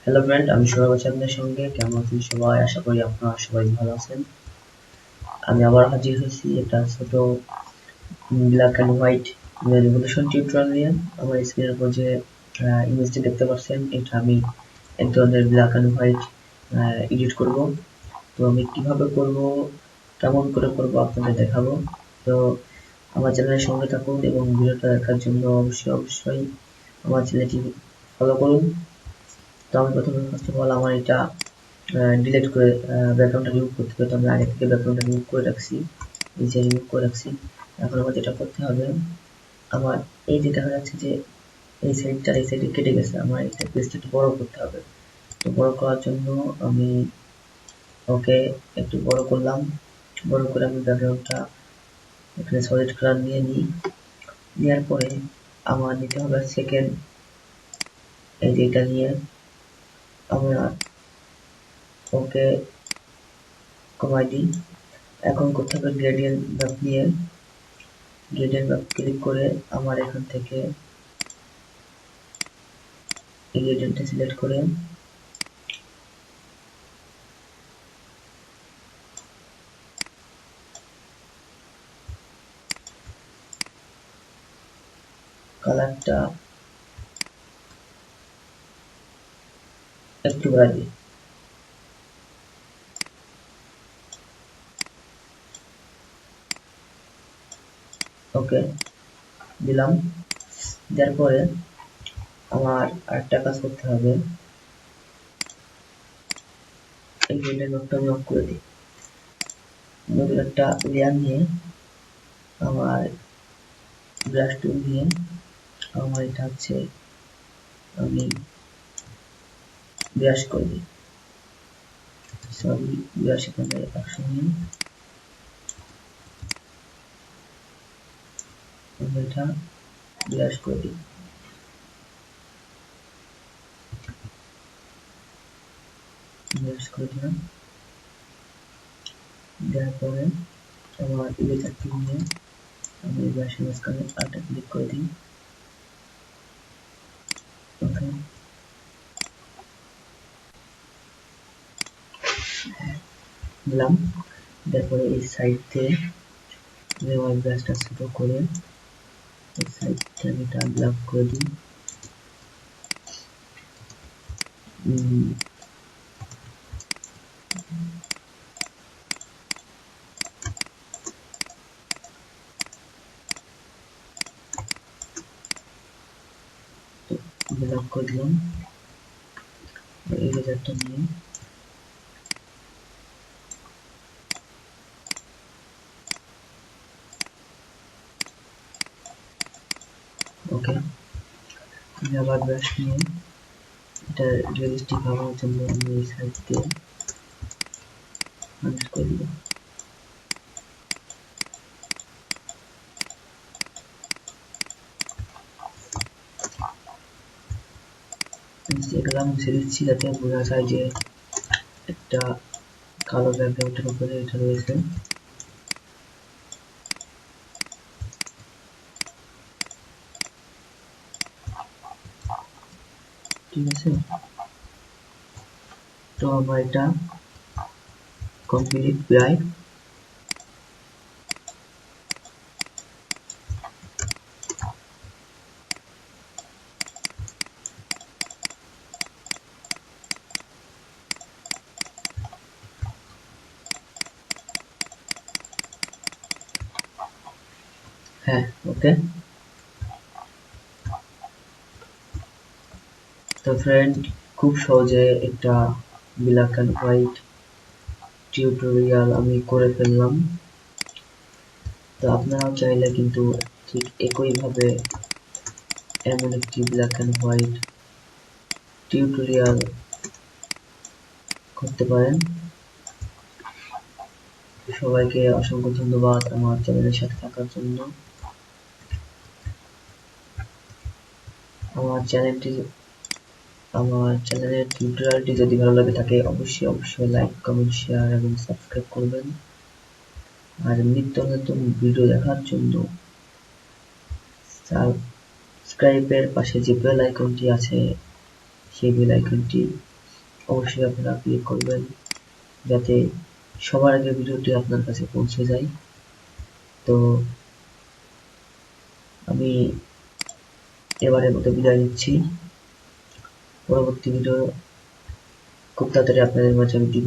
Hello friend, আমি সৌরভ আছি আপনাদের সঙ্গে। কেমন আছেন সবাই? আশা করি আপনারা সবাই ভালো আছেন। আমি আবার হাজির হয়েছি একটা ছোট black and white revolution tutorial নিয়ে। আমার স্ক্রিনের উপর যে ইমেজটি দেখতে পাচ্ছেন, এটা আমি এক ধরনের ব্ল্যাক অ্যান্ড হোয়াইট এডিট করব। তো আমি কিভাবে করব, কেমন করে করব আপনাদের দেখাবো। তো আমার চ্যানেলের সঙ্গে থাকুন এবং ভিডিওটা দেখার জন্য অবশ্যই আমার চ্যানেলটি ফলো করুন। তো আমি প্রথমে ফার্স্ট অফ অল আমার এটা ডিলিট করে ব্যাকগ্রাউন্ডটা রিমুভ করতে হবে। তো আমি আগে থেকে ব্যাকগ্রাউন্ডটা রিমুভ করে রাখছি, নিচে রিমুভ করে রাখছি। এখন আমার যেটা করতে হবে, আমার এই যে দেখা যাচ্ছে যে এই সাইডে কেটে গেছে, আমার এটা পেজটা একটু বড় করতে হবে। তো বড় করার জন্য আমি ওকে একটু বড় করলাম। বড় করে আমি ব্যাকগ্রাউন্ডটা এখানে সলিড কালার নিয়ে নিই। নেওয়ার পরে আমার নিতে হবে সেকেন্ড, এই যে এটা নিয়ে আমরা ওকে কমাই দিই। এখন করতে হবে গ্রেডিয়েন্ট ম্যাপ নিয়ে, গ্রেডিয়েন্ট ম্যাপ ক্লিক করে আমার এখান থেকে এই গ্রেডিয়েন্টটা সিলেক্ট করে কালারটা একটু বাড়াই দিই। ওকে দিলাম। দেওয়ার পরে আমার আরেকটা কাজ করতে হবে, এই গ্রেডিয়েন্ট ম্যাপটা আমি অফ করে দিই। নতুন একটা লেয়ার নিয়ে আমার ব্রাশ টুল নিয়ে আমার এটা হচ্ছে আমি ব্রাশ করে দিই। সরি, ব্রাশ এখানে অপশন নিয়ে আমি এটা ব্রাশ করে দিই। ব্রাশ করে দিলাম। দেওয়ার পরে আমার ইরেজার টুল নিয়ে আমি এই ব্রাশের মাঝখানে আরেকটা ক্লিক করে দিই। ওকে দিলাম। তারপরে এই সাইড থেকে আমার ব্রাশটা ছোট করে এই সাইড থেকে এটা ব্লক করে দিই। ব্লক করে দিলাম। এই রেজারটা নিয়ে ওকে আমি আবার ব্রাশ নিয়ে এটা রিয়েলিস্টিক হওয়ার জন্য আমি এই সাইড দিয়ে কানেক্ট করে দিলাম। এগুলো মুছে দিচ্ছি যাতে বোঝা যায় যে একটা কালো ব্যাকগ্রাউন্ডের উপরে এটা রয়েছে। ঠিক আছে, তো আমার এটা কমপ্লিট প্রায়। হ্যাঁ ওকে। তো ফ্রেন্ড, খুব সহজে একটা ব্ল্যাক অ্যান্ড হোয়াইট টিউটোরিয়াল আমি করে ফেললাম। তো আপনারাও চাইলে কিন্তু ঠিক একইভাবে এমন একটি ব্ল্যাক অ্যান্ড হোয়াইট টিউটোরিয়াল করতে পারেন। সবাইকে অসংখ্য ধন্যবাদ আমার চ্যানেলের সাথে থাকার জন্য। আমার চ্যানেলের টিউটোরিয়ালটি যদি ভালো লাগে থাকে অবশ্যই লাইক, কমেন্ট, শেয়ার এবং সাবস্ক্রাইব করবেন। আর নিত্য নতুন ভিডিও দেখার জন্য সাবস্ক্রাইবের পাশে যে বেল আইকনটি আছে সেই বেল আইকনটি অবশ্যই আপনারা ক্লিক করবেন যাতে সবার আগে ভিডিওটি আপনার কাছে পৌঁছে যায়। তো আমি এবারের মতো বিদায় নিচ্ছি। পরবর্তী ভিডিও খুব তাড়াতাড়ি আপনাদের মাঝে আমি দিব।